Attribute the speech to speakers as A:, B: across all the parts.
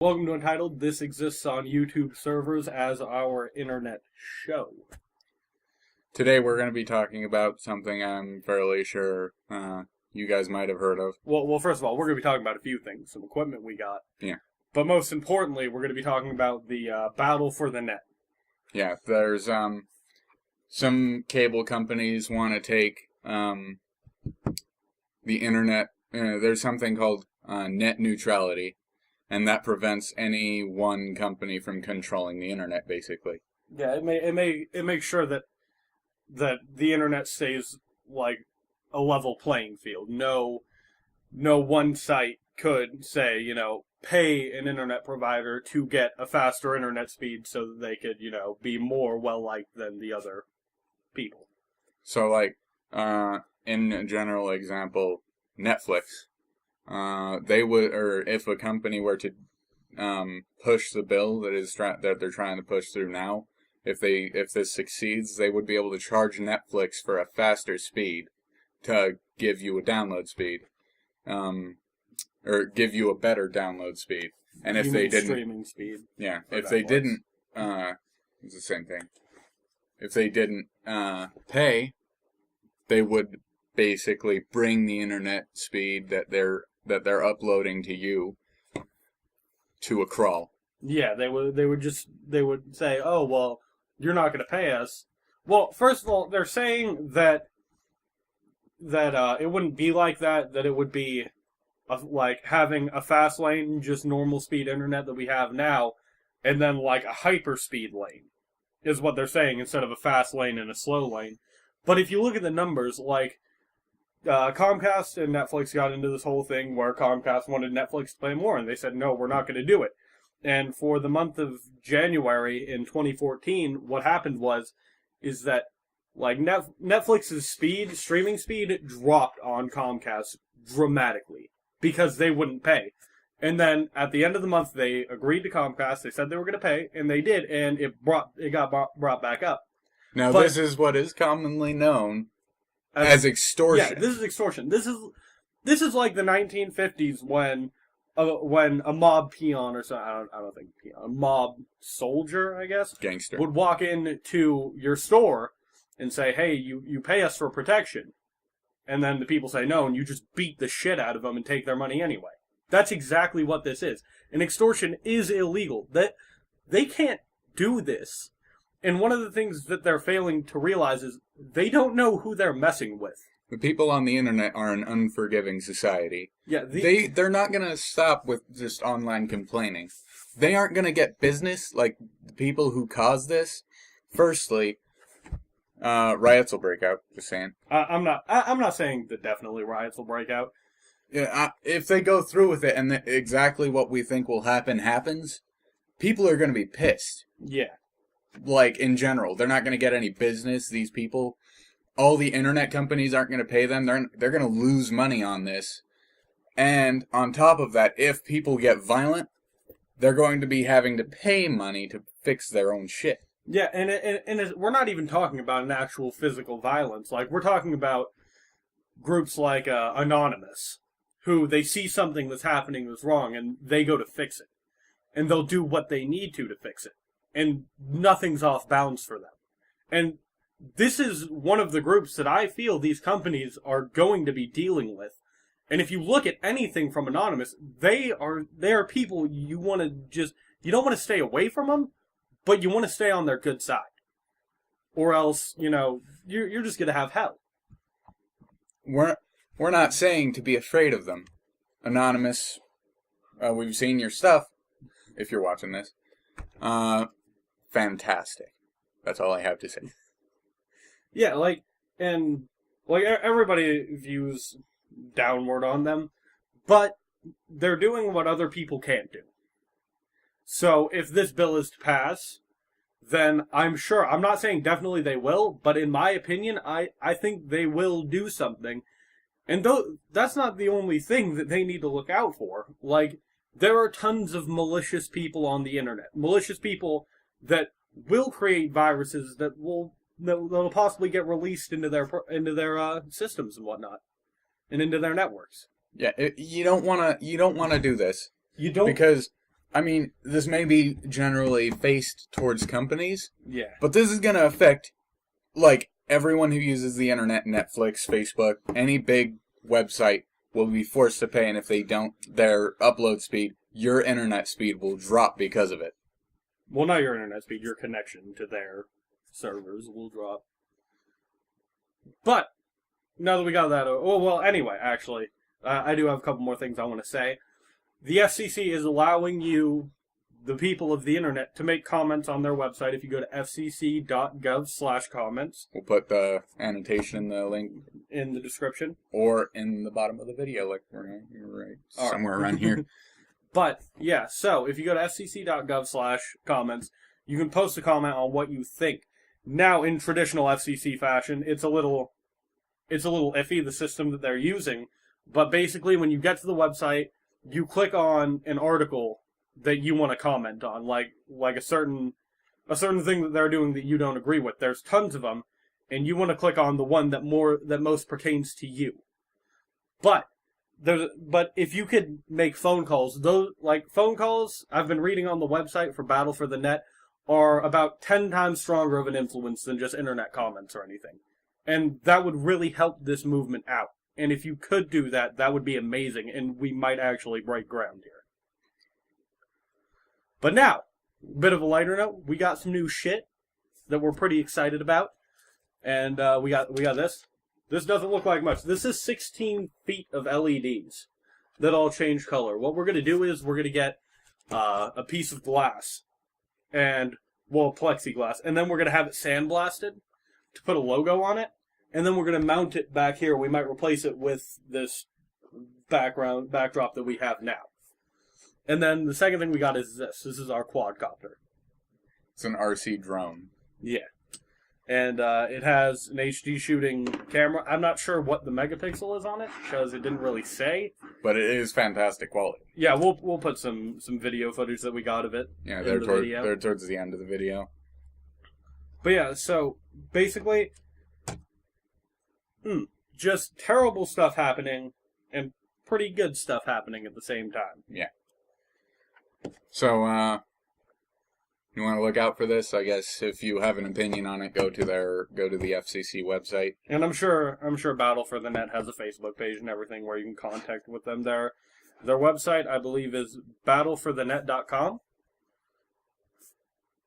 A: Welcome to Untitled. This exists on YouTube servers as our internet show.
B: Today we're going to be talking about something I'm fairly sure you guys might have heard of.
A: Well, first of all, we're going to be talking about a few things, some equipment we got.
B: Yeah.
A: But most importantly, we're going to be talking about the battle for the net.
B: Yeah, there's some cable companies want to take the internet. There's something called net neutrality, and that prevents any one company from controlling the internet, basically.
A: Yeah, it makes sure that the internet stays like a level playing field. No one site could say, pay an internet provider to get a faster internet speed so that they could, be more well-liked than the other people.
B: So, like, in a general example, Netflix, they would, or if a company were to push the bill that they're trying to push through now, if this succeeds, they would be able to charge Netflix for a faster speed to give you a download speed, or give you a better download speed. And if they didn't,
A: streaming speed.
B: Yeah, if they didn't, it's the same thing. If they didn't pay, they would basically bring the internet speed that they're uploading to you to a crawl.
A: Yeah, they would say, oh well, you're not going to pay us. Well, first of all, they're saying that it wouldn't be like that. That it would be like having a fast lane, just normal speed internet that we have now, and then like a hyper speed lane is what they're saying, instead of a fast lane and a slow lane. But if you look at the numbers, like Comcast and Netflix got into this whole thing where Comcast wanted Netflix to pay more, and they said, no, we're not going to do it. And for the month of January in 2014, what happened is that like Netflix's streaming speed dropped on Comcast dramatically because they wouldn't pay. And then at the end of the month, they agreed to Comcast. They said they were going to pay, and they did, and it got brought back up.
B: But this is what is commonly known as extortion.
A: Yeah, this is extortion. This is like the 1950s when a mob peon or something, I don't think peon, a mob soldier, I guess,
B: gangster,
A: would walk into your store and say, hey, you pay us for protection. And then the people say no, and you just beat the shit out of them and take their money anyway. That's exactly what this is. And extortion is illegal. They can't do this. And one of the things that they're failing to realize is they don't know who they're messing with.
B: The people on the internet are an unforgiving society.
A: Yeah,
B: they're not going to stop with just online complaining. They aren't going to get business like the people who caused this. Firstly, riots will break out. Just saying.
A: I'm not saying that definitely riots will break out.
B: Yeah, if they go through with it and exactly what we think will happen happens, people are going to be pissed.
A: Yeah.
B: Like, in general, they're not going to get any business, these people. All the internet companies aren't going to pay them. They're going to lose money on this. And on top of that, if people get violent, they're going to be having to pay money to fix their own shit.
A: Yeah, and we're not even talking about an actual physical violence. Like, we're talking about groups like Anonymous, who they see something that's happening that's wrong, and they go to fix it. And they'll do what they need to fix it. And nothing's off bounds for them. And this is one of the groups that I feel these companies are going to be dealing with. And if you look at anything from Anonymous, they are people you don't want to stay away from them, but you want to stay on their good side. Or else, you're just going to have hell.
B: We're not saying to be afraid of them. Anonymous, we've seen your stuff, if you're watching this. Fantastic. That's all I have to say.
A: Yeah, everybody views downward on them, but they're doing what other people can't do. So if this bill is to pass, then I'm not saying definitely they will, but in my opinion, I think they will do something. And that's not the only thing that they need to look out for. Like, there are tons of malicious people on the internet. Malicious people that will create viruses that'll possibly get released into their systems and whatnot, and into their networks.
B: Yeah, you don't want to do this.
A: You don't
B: because I mean, this may be generally faced towards companies,
A: Yeah.
B: but this is going to affect, like, everyone who uses the internet, Netflix, Facebook, any big website will be forced to pay, and if they don't, their upload speed, your internet speed will drop because of it.
A: Well, not your internet speed, your connection to their servers will drop. But, now that we got that, anyway, actually, I do have a couple more things I want to say. The FCC is allowing you, the people of the internet, to make comments on their website if you go to fcc.gov/comments.
B: We'll put the annotation in the link
A: in the description.
B: Or in the bottom of the video, like right somewhere around here.
A: But, yeah, so if you go to fcc.gov/comments, you can post a comment on what you think. Now, in traditional FCC fashion, it's a little iffy, the system that they're using. But basically, when you get to the website, you click on an article that you want to comment on, like a certain thing that they're doing that you don't agree with. There's tons of them, and you want to click on the one that most pertains to you. But if you could make phone calls, phone calls I've been reading on the website for Battle for the Net are about 10 times stronger of an influence than just internet comments or anything. And that would really help this movement out. And if you could do that, that would be amazing, and we might actually break ground here. But now, a bit of a lighter note, we got some new shit that we're pretty excited about. And we got this. This doesn't look like much. This is 16 feet of LEDs that all change color. What we're going to do is we're going to get a piece of glass, plexiglass, and then we're going to have it sandblasted to put a logo on it. And then we're going to mount it back here. We might replace it with this backdrop that we have now. And then the second thing we got is this. This is our quadcopter.
B: It's an RC drone.
A: Yeah. And it has an HD shooting camera. I'm not sure what the megapixel is on it, because it didn't really say.
B: But it is fantastic quality.
A: Yeah, we'll put some video footage that we got of it.
B: Yeah, they're towards the end of the video.
A: But yeah, so basically, just terrible stuff happening and pretty good stuff happening at the same time.
B: Yeah. So, you want to look out for this? I guess if you have an opinion on it, go to the FCC website.
A: And I'm sure Battle for the Net has a Facebook page and everything where you can contact with them. Their website, I believe, is battleforthenet.com.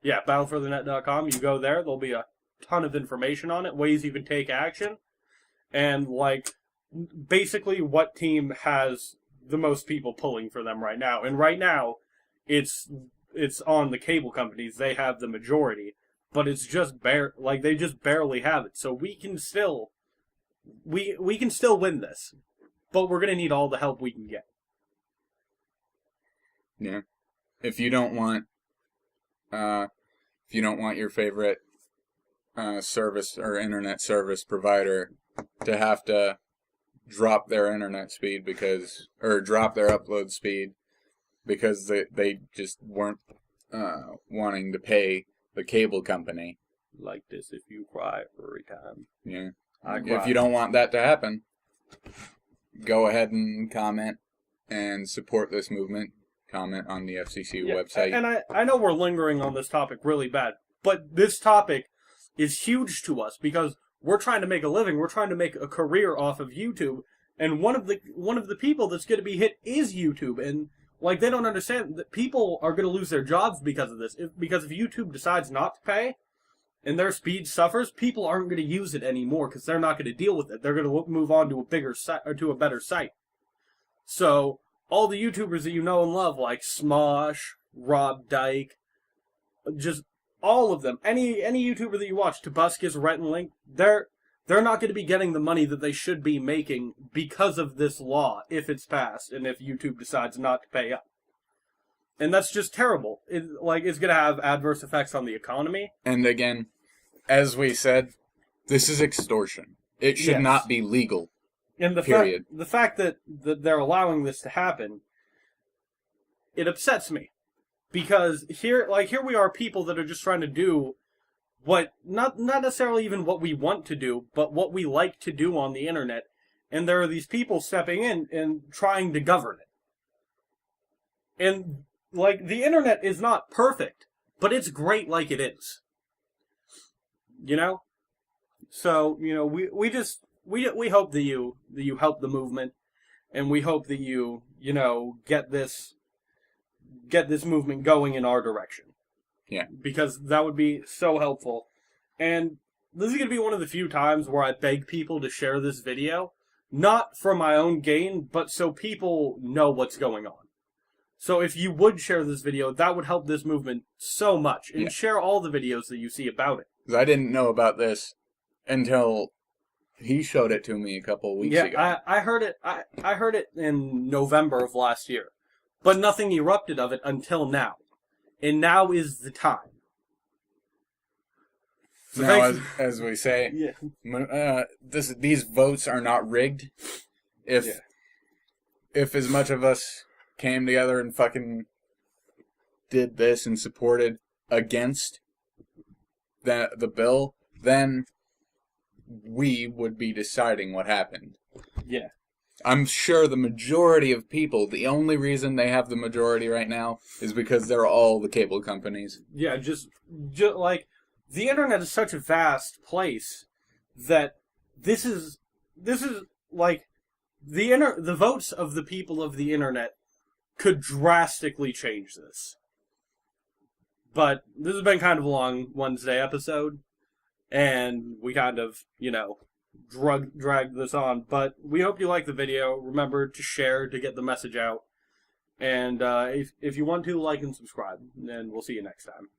A: Yeah, battleforthenet.com. You go there, there'll be a ton of information on it, ways you can take action, and basically what team has the most people pulling for them right now. And right now, it's on the cable companies. They have the majority, but it's just they just barely have it. So we can still win this, but we're gonna need all the help we can get.
B: Yeah, if you don't want your favorite service or internet service provider to have to drop their internet speed or drop their upload speed because they just weren't wanting to pay the cable company.
A: Like this, if you cry every time.
B: Yeah.
A: I cry.
B: If you don't want that to happen, go ahead and comment and support this movement. Comment on the FCC website.
A: And I know we're lingering on this topic really bad, but this topic is huge to us because we're trying to make a living. We're trying to make a career off of YouTube, and one of the people that's going to be hit is YouTube. And they don't understand that people are going to lose their jobs because of this. Because if YouTube decides not to pay, and their speed suffers, people aren't going to use it anymore because they're not going to deal with it. They're going to move on to a bigger site or to a better site. So all the YouTubers that you know and love, like Smosh, Rob Dyke, just all of them, any YouTuber that you watch, Tobuscus, Rhett and Link, they're not going to be getting the money that they should be making because of this law, if it's passed, and if YouTube decides not to pay up. And that's just terrible. It's going to have adverse effects on the economy.
B: And again, as we said, this is extortion. It should not be legal.
A: And the fact that they're allowing this to happen, it upsets me. Because here we are, people that are just trying to do what, not necessarily even what we want to do, but what we like to do on the internet. And there are these people stepping in and trying to govern it. And like, the internet is not perfect, but it's great like it is. You know? So, you know, we hope that you help the movement, and we hope that you know, get this movement going in our direction.
B: Yeah.
A: Because that would be so helpful. And this is going to be one of the few times where I beg people to share this video, not for my own gain, but so people know what's going on. So if you would share this video, that would help this movement so much. And share all the videos that you see about it.
B: 'Cause I didn't know about this until he showed it to me a couple weeks ago.
A: Yeah, I heard it. I heard it in November of last year, but nothing erupted of it until now, and now is the time. So
B: now, as we say,
A: yeah.
B: These votes are not rigged. If as much of us came together and fucking did this and supported against the bill, then we would be deciding what happened.
A: Yeah.
B: I'm sure the majority of people, the only reason they have the majority right now is because they're all the cable companies.
A: Yeah, just like, the internet is such a vast place that this is like, the votes of the people of the internet could drastically change this. But this has been kind of a long Wednesday episode, and we kind of, you know, dragged this on. But we hope you like the video. Remember to share to get the message out. And if you want to, like and subscribe. And we'll see you next time.